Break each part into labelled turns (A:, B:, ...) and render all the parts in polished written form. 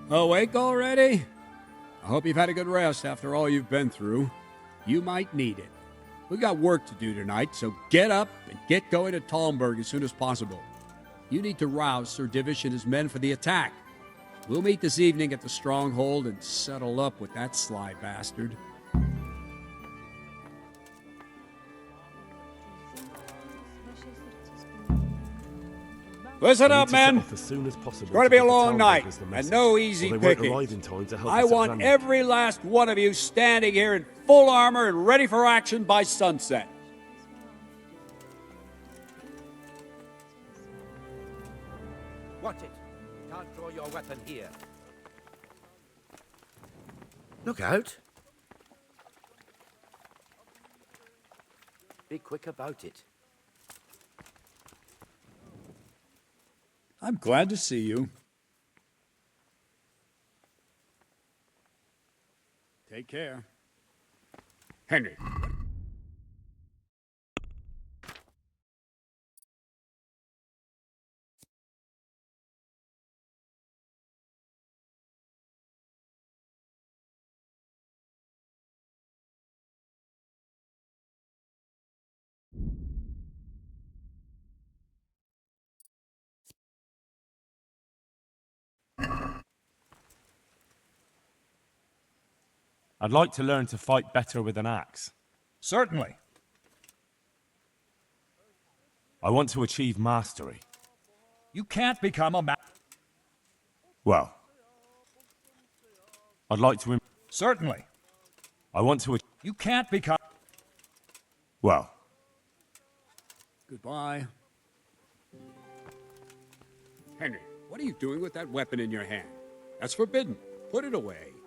A: Awake already? I hope you've had a good rest after all you've been through. You might need it. We got work to do tonight, so get up and get going to Talmberg as soon as possible. You need to rouse Sir Divish and his men for the attack. We'll meet this evening at the stronghold and settle up with that sly bastard. Listen up, men. It's going to be a long night, and no easy pickings. I want every last one of you standing here in full armor and ready for action by sunset.
B: Watch it. Can't draw your weapon here. Look out. Be quick about it.
A: I'm glad to see you. Take care. Henry.
C: I'd like to learn to fight better with an axe.
D: Certainly.
C: I want to achieve mastery.
D: You can't become a
C: Well, I'd like to...
D: Certainly.
C: I want to...
D: You can't become...
C: Well.
A: Goodbye. Henry, what are you doing with that weapon in your hand? That's forbidden. Put it away.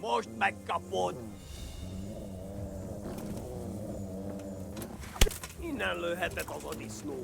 B: Most megkapod! Innen lőhetek az a disznó.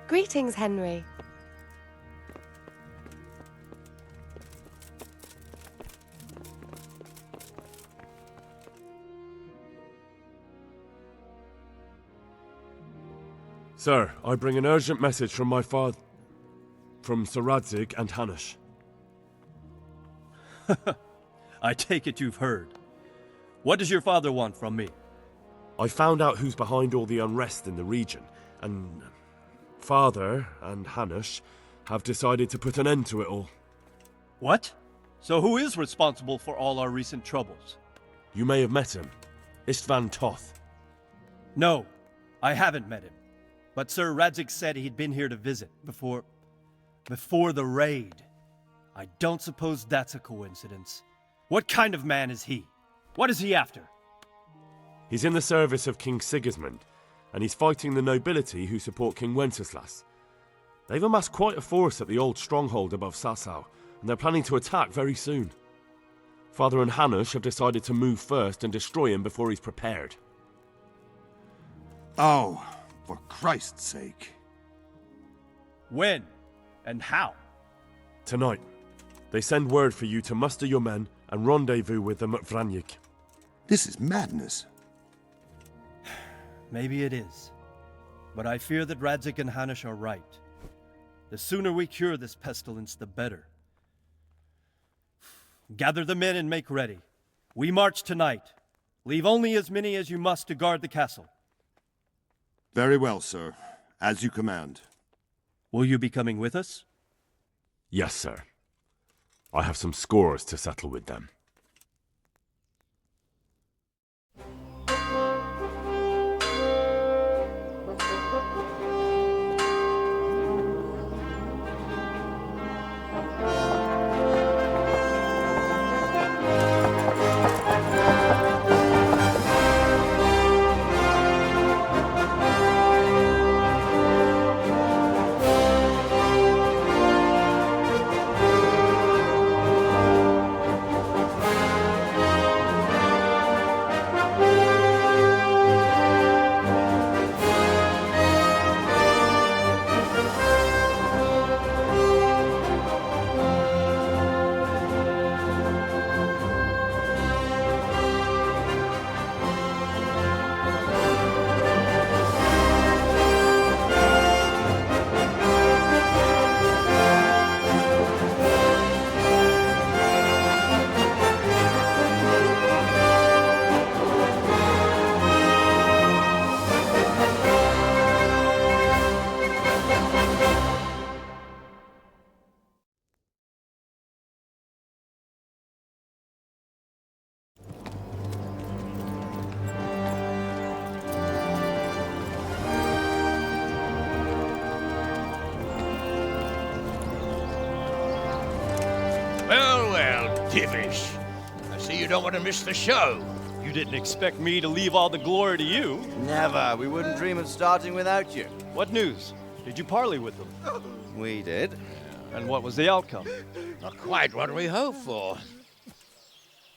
E: Greetings, Henry.
C: Sir, I bring an urgent message from my father, from Sir Radzig and Hanush.
F: I take it you've heard. What does your father want from me?
C: I found out who's behind all the unrest in the region, and Father and Hanush have decided to put an end to it all.
F: What? So who is responsible for all our recent troubles?
C: You may have met him, Istvan Toth.
F: No, I haven't met him. But Sir Radzig said he'd been here to visit before the raid. I don't suppose that's a coincidence. What kind of man is he? What is he after?
C: He's in the service of King Sigismund, and he's fighting the nobility who support King Wenceslas. They've amassed quite a force at the old stronghold above Sasau, and they're planning to attack very soon. Father and Hanush have decided to move first and destroy him before he's prepared.
G: Oh, for Christ's sake.
F: When? And how?
C: Tonight, they send word for you to muster your men and rendezvous with them at Vranik.
G: This is madness.
F: Maybe it is. But I fear that Radzig and Hanush are right. The sooner we cure this pestilence, the better. Gather the men and make ready. We march tonight. Leave only as many as you must to guard the castle.
G: Very well, sir. As you command.
F: Will you be coming with us?
C: Yes, sir. I have some scores to settle with them.
B: Well, Divish. I see you don't want to miss the show.
F: You didn't expect me to leave all the glory to you.
H: Never. We wouldn't dream of starting without you.
F: What news? Did you parley with them?
H: We did.
F: And what was the outcome?
B: Not quite what we hoped for.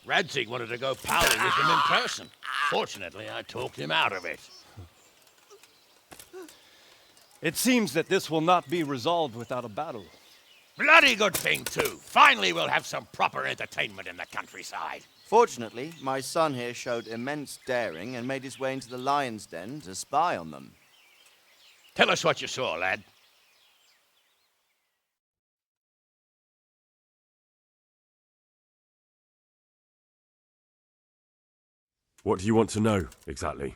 B: Radzig wanted to go parley with him in person. Fortunately, I talked him out of it.
F: It seems that this will not be resolved without a battle.
B: Bloody good thing, too. Finally, we'll have some proper entertainment in the countryside.
H: Fortunately, my son here showed immense daring and made his way into the lion's den to spy on them.
B: Tell us what you saw, lad.
C: What do you want to know, exactly?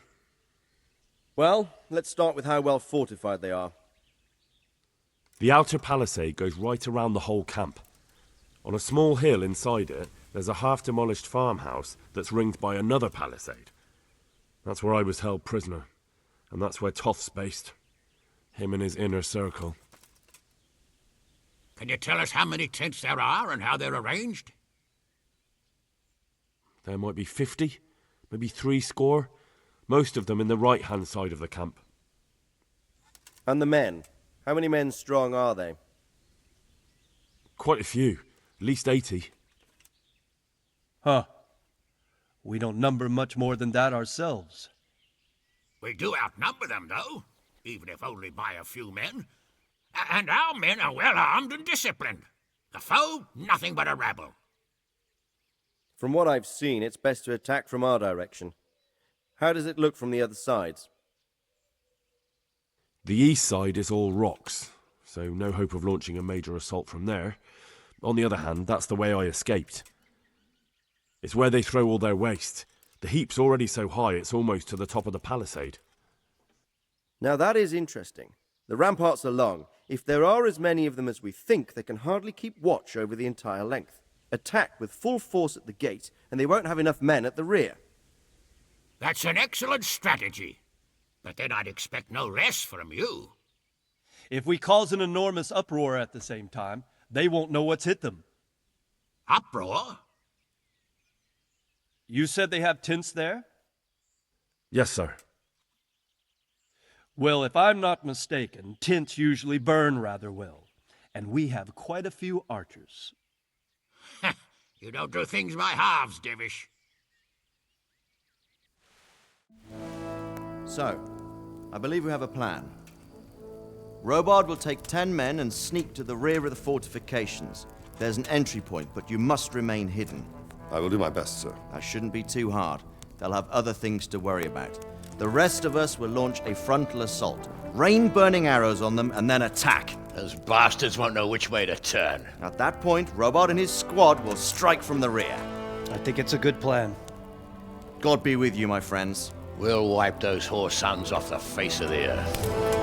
I: Well, let's start with how well fortified they are.
C: The outer palisade goes right around the whole camp. On a small hill inside it, there's a half-demolished farmhouse that's ringed by another palisade. That's where I was held prisoner, and that's where Toth's based. Him and his inner circle.
B: Can you tell us how many tents there are and how they're arranged?
C: There might be 50, maybe 60, most of them in the right-hand side of the camp.
I: And the men? How many men strong are they?
C: Quite a few, at least 80.
F: Huh. We don't number much more than that ourselves.
B: We do outnumber them, though, even if only by a few men. And our men are well armed and disciplined. The foe, nothing but a rabble.
I: From what I've seen, it's best to attack from our direction. How does it look from the other sides?
C: The east side is all rocks, so no hope of launching a major assault from there. On the other hand, that's the way I escaped. It's where they throw all their waste. The heap's already so high it's almost to the top of the palisade.
I: Now that is interesting. The ramparts are long. If there are as many of them as we think, they can hardly keep watch over the entire length. Attack with full force at the gate, and they won't have enough men at the rear.
B: That's an excellent strategy. But then I'd expect no less from you.
F: If we cause an enormous uproar at the same time, they won't know what's hit them.
B: Uproar?
F: You said they have tents there?
C: Yes, sir.
F: Well, if I'm not mistaken, tents usually burn rather well, and we have quite a few archers.
B: You don't do things by halves, Divish.
H: So, I believe we have a plan. Robard will take 10 men and sneak to the rear of the fortifications. There's an entry point, but you must remain hidden.
G: I will do my best, sir.
H: That shouldn't be too hard. They'll have other things to worry about. The rest of us will launch a frontal assault. Rain burning arrows on them and then attack.
B: Those bastards won't know which way to turn.
H: At that point, Robard and his squad will strike from the rear.
F: I think it's a good plan.
H: God be with you, my friends.
B: We'll wipe those whore sons off the face of the earth.